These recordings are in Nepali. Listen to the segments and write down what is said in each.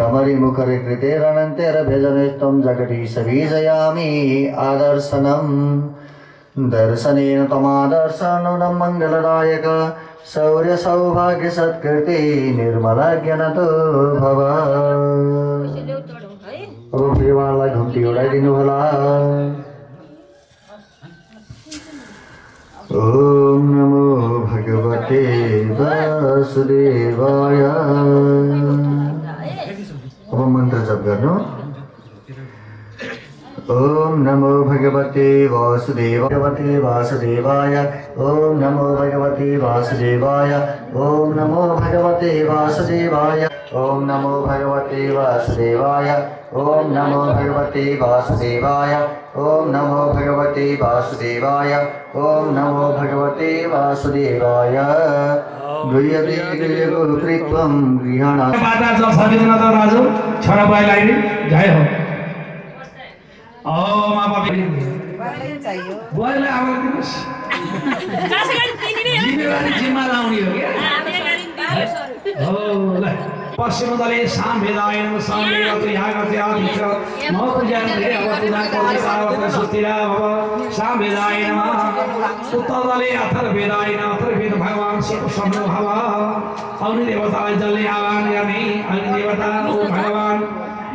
भ्रमरिमुखरे कृतेरनन्तेरभेदनेस्त्वं जगदीशबीजयामि आदर्शनम् दर्शनेन तमादर्शनं मङ्गलदायक शौर्य सौभाग्य सत्कृति निर्मलाज्ञानतो भव। अब फेरिवालाई घुम्ती उडाइदिनु होला। ओम नमो भगवते वासुदेवाय। अब मन्त्र जप गर्नु। ओम नमो भगवते वासुदेवाय। ओम नमो भगवते वासुदेवाय। ओम नमो भगवते वासुदेवाय। ओम नमो भगवते वासुदेवाय। ओम नमो भगवते वासुदेवाय। ओम नमो भगवते वासुदेवाय। ओम नमो भगवते वासुदेवाय। गृह्यते गृह्यगोत्रीत्वं गृहाणा। राजू छोरा भाइलाई जय हो। ओम आप बुवाईलाई आवाज दिनुहोस्। जिम्मेवारी जिम्मा लाउने हो क्या? हो ल। पश्चिमतले सामवेदाय नमः सामवेदात्रिहागते आदिच नमः पूजान्ते अवतुनाकोटि सावत्र सुस्थिरा भव सामवेदाय नमः। उत्तरतले अथर्ववेदाय नमः अथर्ववेद भगवान शिव शम्भो भव। अग्नि देवतालाई जलले आह्वान गर्ने अग्नि देवता ओ भगवान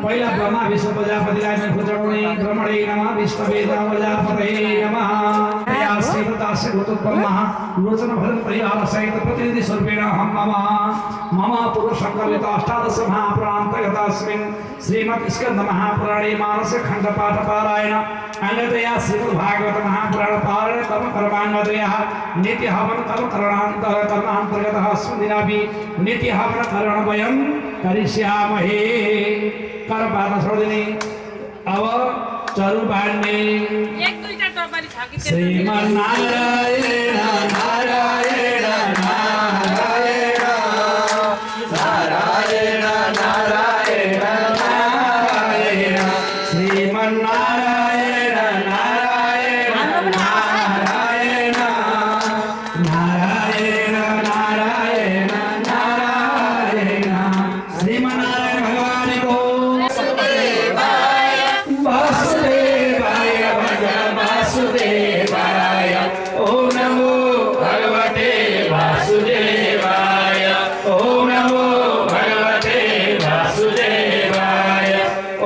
पहिला ब्रह्मा विष्णु प्रजापतिलाई मुख चढाउने ब्रह्मणे नमः विष्णवे प्रजापतये नमः। श्रीमदास्य भूतोत्पन्नः लोचन भरत परिवार सहित प्रतिनिधि स्वरूपेण हम मम पूर्व संकल्पित अष्टादश महापुराणान्तर्गतस्मिन् श्रीमद् स्कन्द महापुराणे मानस खण्ड पाठ पारायण अंगतया श्रीमद् भागवत महापुराण पारायण कर्म कर्मांगतया नित्य हवन कर्म कर्मांतर्गतः अस्मिन् दिनापि नित्य हवन करण वयं करिष्यामहे। कर पार्न छोडिदिने। अब चरु बाँड्ने। श्रीमन्नारायण नारायण नारायण नारायण नारायण नारायण श्रीमन्नारायण नारायण नारायण नारायण नारायण नारायण श्रीमन्नारायण भगवान को वासुदेवाय भज वासुदेवाय। ओम नमो भगवते वासुदेवाय। ओम नमो भगवते वासुदेवाय।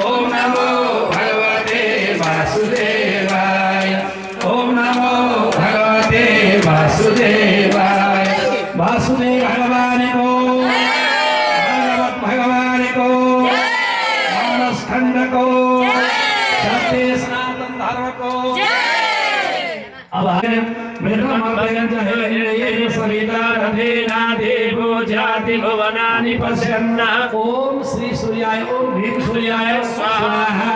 ओम नमो भगवते वासुदेवाय। ओम नमो भगवते वासुदेवाय। वासुदेव भगवान को भगवत भगवान को मानस खंड को सत्य सनातन धर्म को। अब देवो जाति भुवनानि पश्यन्न। ओम श्री सूर्याय ओम भीम सूर्याय स्वाहा।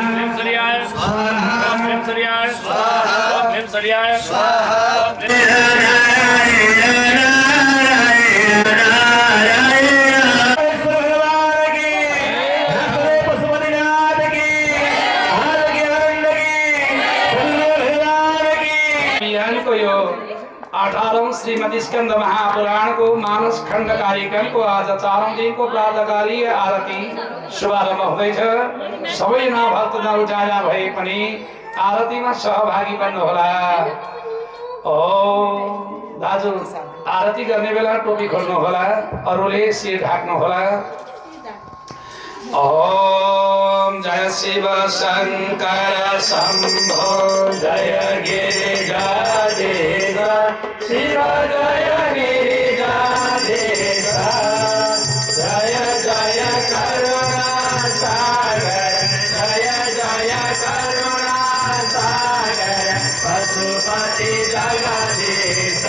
भीम सूर्याय स्वाहा। भीम सूर्याय स्वाहा। भीम सूर्याय स्वाहा। श्रीमद् स्कंद महापुराण को मानस खंड कार्यक्रम को आज 4औं दिन को प्रातःकालीय आरती शुभारम्भ हुँदैछ। सबैजना भक्तजन उजाला भए पनि आरतीमा सहभागी बन्नुहोला। ओ दाजु आरती गर्ने बेला टोपी खोल्नु होला, अरूले शिर ढाक्नु होला। ओम जय शिव शंकर शंभो जय गिरिजाधीश शिव जय गिरिजाधीश जय जय करुणा सागर जय जय करुणा सागर पशुपति जगदीश।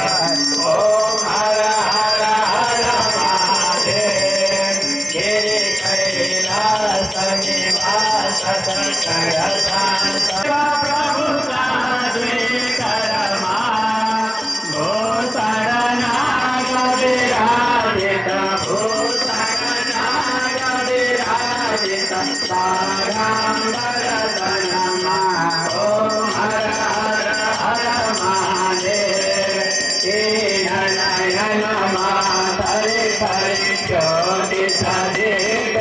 ओम हर हर हर महादेव गिरि कैलास निवास प्रभु साध्वी करमा भूषणनाग विराजित भूषणनाग विराजित सागाम्बरधनमा। ओम हर हर हर महादेव तीन नयन माधुरी ज्योति सदीप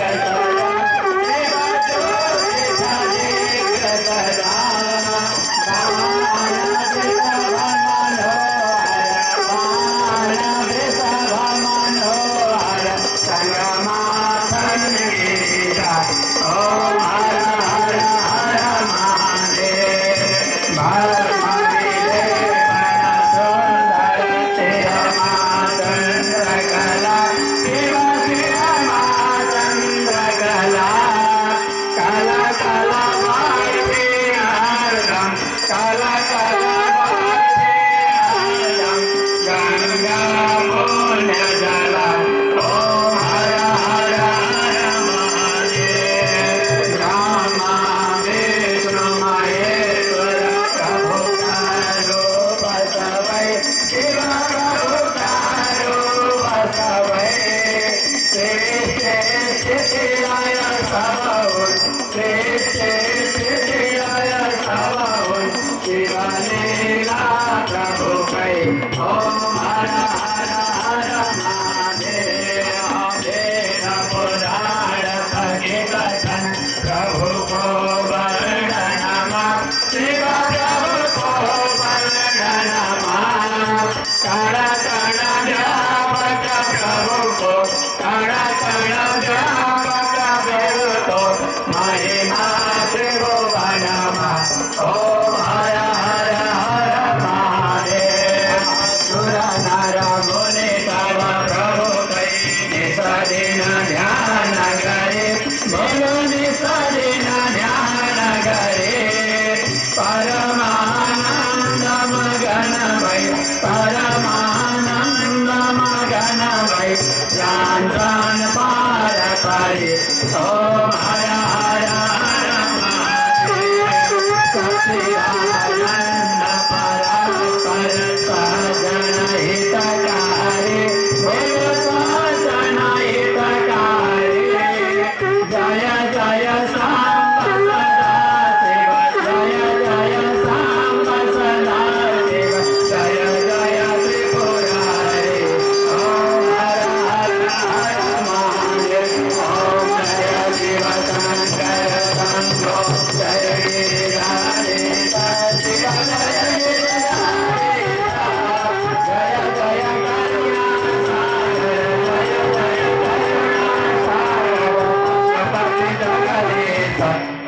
सृष्टि स्थिति लय सब हुई शिवलीला प्रभु कई ओम हर हर हर महादेव वेद पुराण सगे कथन प्रभु को वर्णनमा शिव प्रभु को वर्णनमा कण कण व्यापक प्रभु को कण कण व्यापक देव तो महिमा त्रिभुवनमा ओम हर हर हर महादेव सुर नर मुनि तव प्रभु कई निसदिन ध्यान करे बोलो निसदिन ध्यान करे परमानंद मगनमय परमानंद मगनमय ज्ञान ज्ञान पार करे ओम हर हर हर महादेव सच्चिदानंद परात्पर सज्जन हितकारी बोलो सज्जन हितकारी जय जय सांब सदा शिव जय जय सांब सदा शिव जय जय त्रिपुरारी ओम हर हर हर महादेव ओम जय शिव शंकर शंभो जय गिरिधारी शिव जय गिरिधारी जय जय करुणा सागर जय जय करुणा सागर पति जगदीश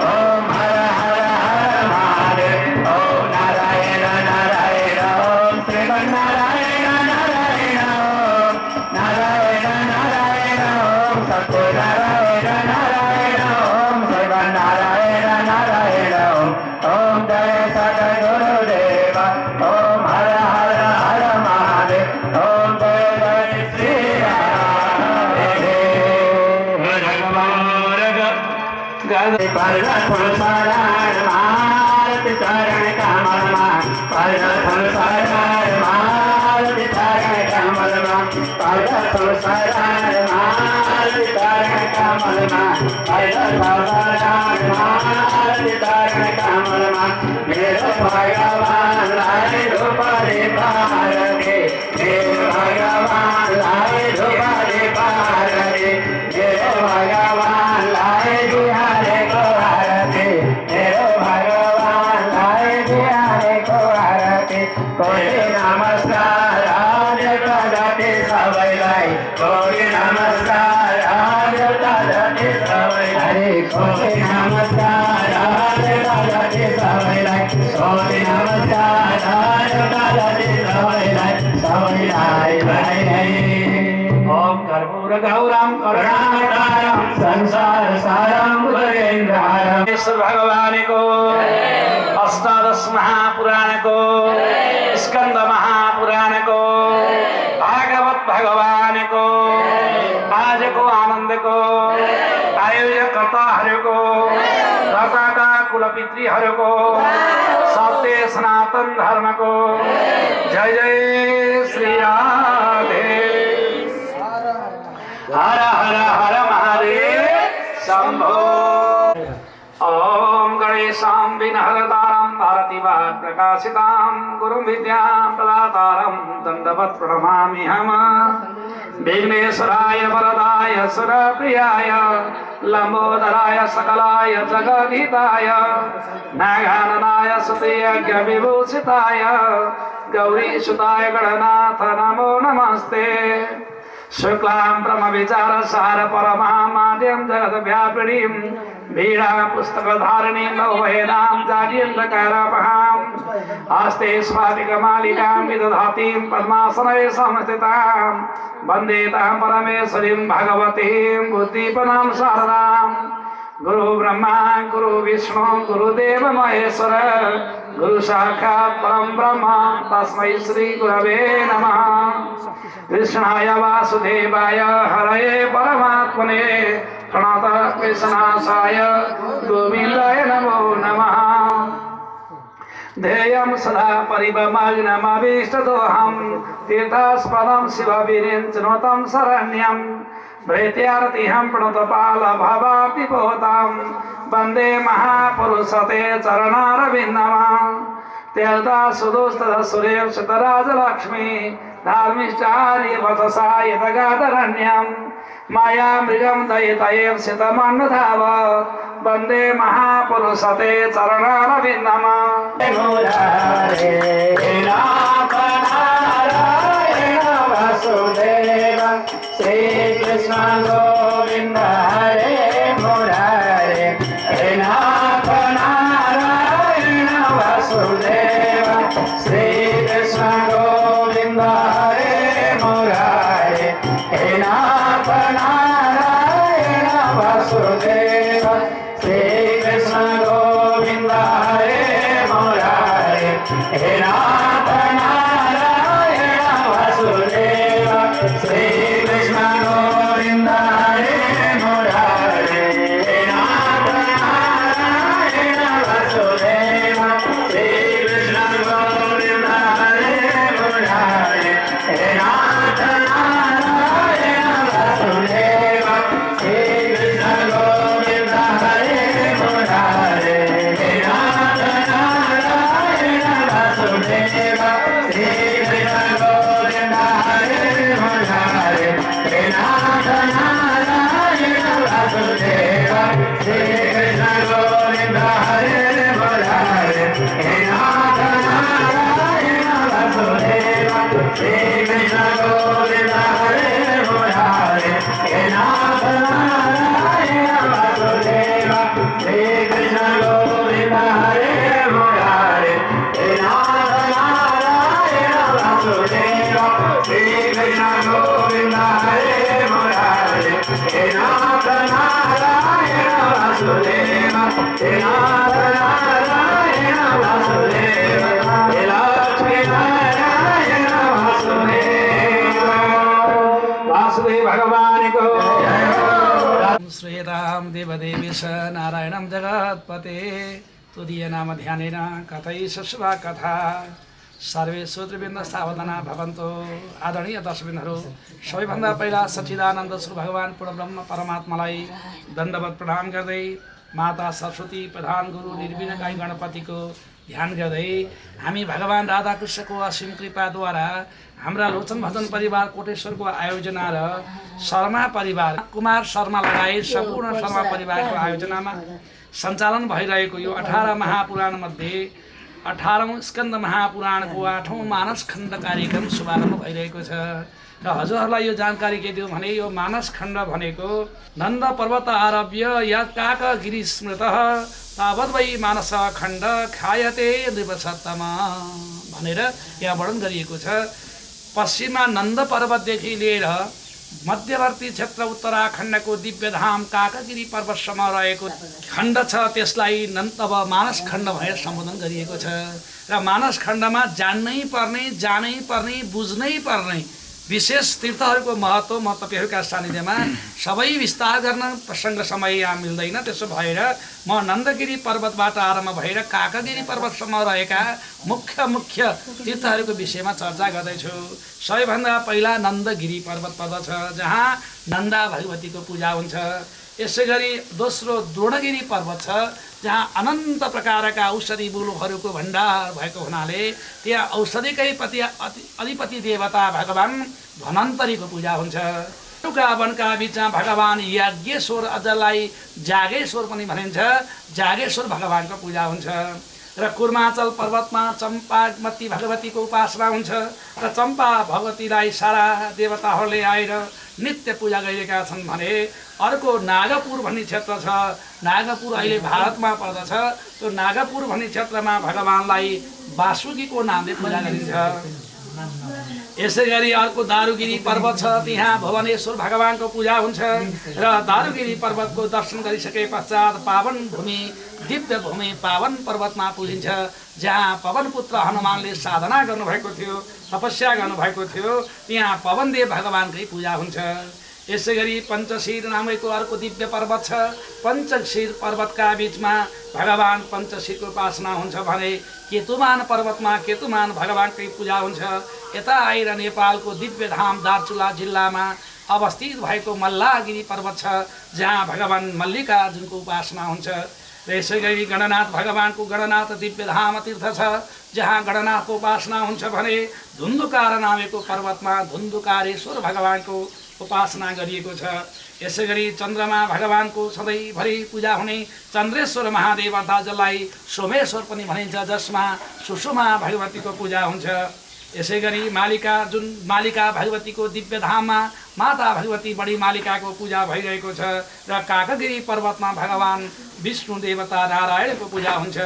ओम हर हर हर महादेव ओम नारायण नारायण ओम श्रीमन्नारायण नारायण ओम नारायण नारायण ओम सत्यनारायण नारायण ओम श्रीमन्नारायण नारायण ओम जय सद्गुरुदेव ओम हर हर हर महादेव ओम जय जय श्री राम पर सारण मारुति चरण कमल पर सारण मारुति चरण कमल पर सारण मारुति चरण कमल पर सारण मारुति चरण कमल मेरो भगवान लाए धुपरे पार रे मेरो भगवान लाए धुपरे पार रे मेरो भगवान लाए बिहारे को आरती मेरो भगवान लाए बिहारे को आरती कोई नमस्कार आज प्रगति सबैलाई कोई नमस्कार आज प्रगति सबैलाई कोई नमस्कार आज प्रगति सबैलाई कोई नमस्कार आज प्रगति सबैलाई सबैलाई ओम कर्पूर गौरम करुणावतारम संसार सारम उदयेन्द्रारम भगवान को अष्टादश महापुराण को स्कंद महापुराण को भागवत भगवान को आज को आनंद को आयोजक कर्ताहरु को दाता का कुलपितृहरु को सत्य सनातन धर्म को जय जय श्री राधे हर हर हर महादेव शंभो ओम गणेशां विघ्नहरतारं भारतीवाद प्रकाशितां गुरुं विद्यां प्रदातारं दण्डवत् प्रणमाम्यहम् विघ्नेश्वराय वरदाय सुरप्रियाय लंबोदराय सकलाय जगदीताय नागाननाय सुतयज्ञ विभूषिताय गौरीसुताय गणनाथ नमो नमस्ते शुक्लां ब्रह्मविचारसार परमामाद्यं जगद्व्यापिनीं वीणा पुस्तकधारिणीं नवहेनां जाड्यन्तकारपहां हस्ते स्फाटिकमालिकां विदधातीं पद्मासने संस्थितां वन्दे तां परमेश्वरीं भगवतीं बुद्धिपनां शारदां गुरु ब्रह्मा गुरु विष्णु गुरुदेव महेश्वर गुरु साक्षात् परं ब्रह्म तस्मै श्री गुरवे नमः कृष्णाय वासुदेवाय हरये परमात्मने प्रणत कृष्णासाय गोविन्दाय नमो नमः ध्येयं सदा परिभ्रमग्नमभीष्टदोहं तीर्थास्पदं शिवविरिञ्चनुतं शरण्यं भृत्यार्तिहं प्रणतपाल भवापिपोतां वन्दे महापुरुषते चरणारविन्दमा त्यक्ता सुदुस्तः सुरेशतराजलक्ष्मी धार्मिष्ठार्य वचसा यतगादरण्यं माया मृगं दयितयेव सितमन्नधाव वन्दे महापुरुषते चरणारविन्दमा मुरारे नाथ नारायण वासुदेव श्री कृष्ण गोविंद हरे मुरारे नाथ नारायण वासुदेव श्री कृष्ण गोविंद हरे मुरारे नाथ नारायण वासुदेव श्री कृष्ण गोविंद हरे मुरारे हे नाथ नारायण वासुदेव श्री कृष्ण गोविंद हरे मुरारे हे नाथ नारायण वासुदेव श्री कृष्ण गोविंद हरे मुरारे हे नाथ नारायण वासुदेव श्री कृष्ण गोविंद हरे मुरारे हे नाथ नारायण वासुदेव श्री कृष्ण गोविंद हरे मुरारे हे नाथ नारायण वासुदेव श्री कृष्ण गोविंद हरे मुरारे हे नाथ नारायण वासुदेव श्री कृष्ण गोविंद हरे मुरारे हे नाथ नारायण वासुदेव श्री कृष्ण गोविंद हरे मुरारे हे नाथ नारायण वासुदेव श्री कृष्ण गोविंद हरे मुरारे हे नाथ नारायण वासुदेव हे नाथ नारायण वासुदेव हे लक्ष्मी नारायण वासुदेव वासुदेव भगवान को श्री राम देवदेवी स नारायणं जगत्पते तुदीय नाम ध्यानेन कथयिष शुभा कथा सर्वे श्रोतृवृन्द सावधाना भवन्तु। आदरणीय दर्शकवृन्दहरू, सबैभन्दा पहिला सच्चिदानन्द श्री भगवान पूर्णब्रह्म परमात्मालाई दण्डवत प्रणाम गर्दै माता सरस्वती प्रधान गुरु निर्विघ्नकाई गणपतिको ध्यान गर्दै हामी भगवान राधाकृष्णको असीम कृपाद्वारा हाम्रा लोचन भजन परिवार कोटेश्वरको आयोजना र शर्मा परिवार कुमार शर्मा लगायत सम्पूर्ण शर्मा परिवारको आयोजनामा सञ्चालन भइरहेको यो 18 महापुराण मध्ये 18औं स्कन्द महापुराणको 8औं मानस खण्ड कार्यक्रम शुभारम्भ भइरहेको छ र हजुरहरूलाई यो जानकारी के दिउँ भने यो मानस खण्ड भनेको नन्द पर्वत आरभ्य यत् काक गिरी स्मृत तावद् वै मानस खण्ड खायते नृपसत्तम भनेर यहाँ वर्णन गरिएको छ। पश्चिममा नन्द पर्वतदेखि लिएर मध्यवर्ती क्षेत्र उत्तराखण्डको दिव्यधाम काकगिरी पर्वतसम्म रहेको खण्ड छ, त्यसलाई अब मानस खण्ड भनेर सम्बोधन गरिएको छ। र मानस खण्डमा जान्नै पर्ने बुझ्नै पर्ने विशेष तीर्थहरूको महत्त्व म तपाईँहरूका सानिध्यमा सबै विस्तार गर्न प्रसङ्ग समय यहाँ मिल्दैन। त्यसो भएर म नन्दगिरी पर्वतबाट आरम्भ भएर काकगिरी पर्वतसम्म रहेका मुख्य तीर्थहरूको विषयमा चर्चा गर्दैछु। सबैभन्दा पहिला नन्दगिरी पर्वत पर्दछ, जहाँ नन्दा भगवतीको पूजा हुन्छ। यसै गरी दोस्रो द्रोणगिरी पर्वत छ, जहाँ अनन्त प्रकारका औषधि मूलहरूको भण्डार भएको हुनाले त्यहाँ औषधिकै अधिपति देवता भगवान धन्वन्तरीको पूजा हुन्छ। वनका बिचमा भगवान याज्ञेश्वर अझलाई जागेश्वर पनि भनिन्छ, जागेश्वर भगवानको पूजा हुन्छ। र कुर्माचल पर्वतमा चम्पावती भगवतीको उपासना हुन्छ र चम्पा भगवतीलाई सारा देवताहरूले आएर नित्य पूजा गरिरहेका छन् भने अर्को नागपुर भन्ने क्षेत्र छ। नागपुर अहिले भारतमा पर्दछ। त्यो नागपुर भन्ने क्षेत्रमा भगवानलाई वासुकीको नामले पूजा गरिन्छ। यसै गरी अर्को दारुगिरी पर्वत छ, त्यहाँ भुवनेश्वर भगवानको पूजा हुन्छ र दारुगिरी पर्वतको दर्शन गरिसके पश्चात पावन भूमि दिव्य भूमि पावन पर्वतमा पुगिन्छ, जहाँ पवनपुत्र हनुमानले साधना गर्नुभएको थियो, तपस्या गर्नुभएको थियो। त्यहाँ पवनदेव भगवानकै पूजा हुन्छ। यसै गरी पञ्चशीर नामको अर्को दिव्य पर्वत छ। पञ्चशीर पर्वतका बिचमा भगवान पञ्चशीरको उपासना हुन्छ भने केतुमान पर्वतमा केतुमान भगवानकै पूजा हुन्छ। यता आएर नेपालको दिव्य धाम दार्चुला जिल्लामा अवस्थित भएको मल्लागिरी पर्वत छ जहाँ भगवान मल्लिकार्जुनको उपासना हुन्छ। र यसै गरी गणनाथ भगवानको गणनाथ दिव्य धाम तीर्थ छ जहाँ गणनाथको उपासना हुन्छ भने धुन्धुकार नामेको पर्वतमा धुन्धुकारेश्वर भगवानको उपासना गरिएको छ। यसै गरी चन्द्रमा भगवानको सधैँभरि पूजा हुने चन्द्रेश्वर महादेव अर्थात् जसलाई सोमेश्वर पनि भनिन्छ जसमा सुषमा भगवतीको पूजा हुन्छ। यसै गरी मालिका भगवतीको दिव्य धाममा माता भगवती बडी मालिकाको पूजा भइरहेको छ र काकगिरी पर्वतमा भगवान विष्णु देवता नारायणको पूजा हुन्छ।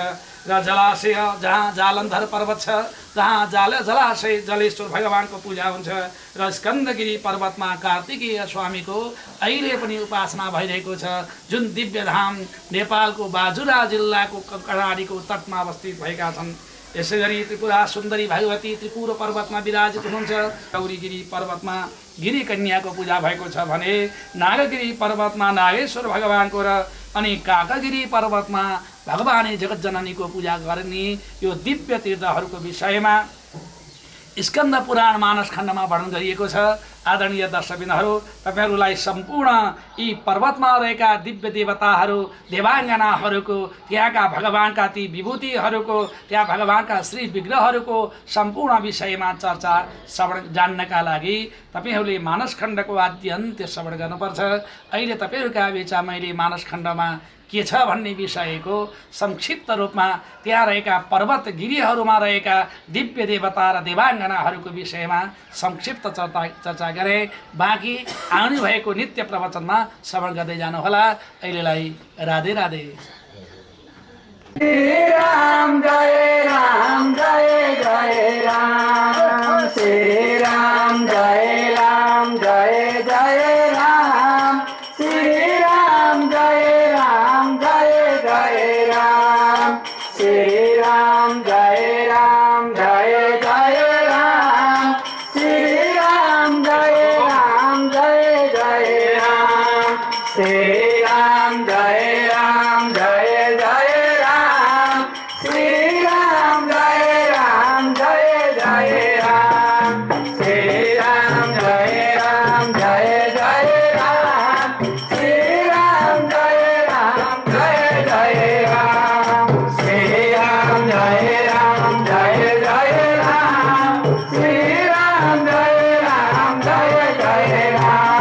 र जलाशय जहाँ जालन्धर पर्वत छ जहाँ जलाशय जलेश्वर भगवानको पूजा हुन्छ। र स्कन्दगिरी पर्वतमा कार्तिकेय स्वामीको अहिले पनि उपासना भइरहेको छ जुन दिव्य धाम नेपालको बाजुरा जिल्लाको कर्णालीको तटमा अवस्थित भएका छन्। यसै गरी त्रिपुरा सुन्दरी भगवती त्रिपुर पर्वतमा विराजित हुनुहुन्छ। गौरीगिरी पर्वतमा गिरी कन्याको पूजा भएको छ भने नागगिरी पर्वतमा नागेश्वर भगवानको र अनि काकगिरी पर्वतमा भगवानी जगतजननीको पूजा गर्ने यो दिव्य तीर्थहरूको विषयमा स्कन्द पुराण मानस खण्डमा वर्णन गरिएको छ। आदरणीय दर्शकबिन्दुहरू, तपाईहरूलाई सम्पूर्ण यी पर्वतमा रहेका दिव्य देवताहरू देवाङ्गनाहरूको त्यहाँका भगवानका ती विभूतिहरूको त्यहाँ भगवानका श्री विग्रहहरूको सम्पूर्ण विषयमा चर्चा श्रवण जान्नका लागि तपाईहरूले मानस खण्डको आदि अन्त्य श्रवण गर्नुपर्छ। अहिले तपाईहरूका बिचमा मैले मानस खण्डमा के छ भन्ने विषयको संक्षिप्त रूपमा त्यहाँ रहेका पर्वत गिरीहरूमा रहेका दिव्य देवता र देवाङ्गनाहरूको विषयमा संक्षिप्त चर्चा गरे। बाँकी आउनु भएको नित्य प्रवचनमा श्रवण गर्दै जानुहोला। अहिलेलाई राधे राधे। श्री राम जय राम जय जय राम श्री राम जय राम जय जय राम श्री राम जय राम जय जय राम श्री राम जय राम जय जय राम श्री राम जय राम जय जय राम श्री राम जय राम जय जय राम श्री राम जय राम जय जय राम श्री राम जय राम जय जय राम श्री राम जय राम जय जय राम श्री राम जय राम जय जय राम श्री राम जय राम जय जय राम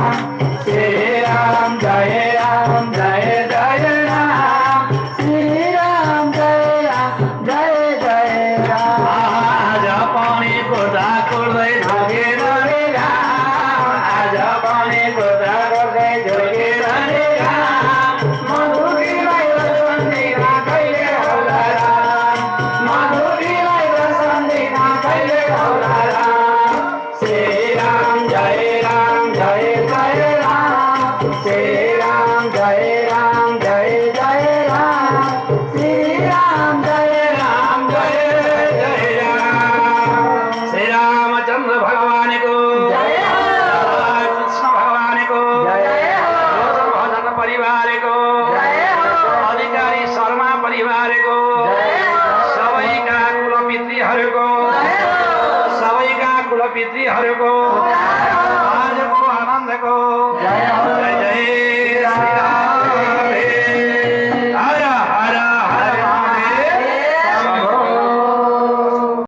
श्री राम जय राम जय जय राम श्री राम जय राम जय जय राम। आज पानी कोदा कोर्दै झोकेर रे राम आज पानी कोदा कोर्दै झोकेर रे राम मधुरीलाई दर्शन दिन कहिले होला राम मधुरीलाई दर्शन दिन कहिले होला राम श्री राम जय राम जय जय राम श्री राम जय राम जय जय राम श्री राम जय राम जय जय राम। श्री रामचंद्र भगवान को जय हो कृष्ण भगवान को जय हो भजन परिवार को जय हो अधिकारी शर्मा परिवार को जय हो सबैका कुलपितृहरूको सबैका कुलपितृहरूको आजको आनन्दको जय हो जय जय श्री राम।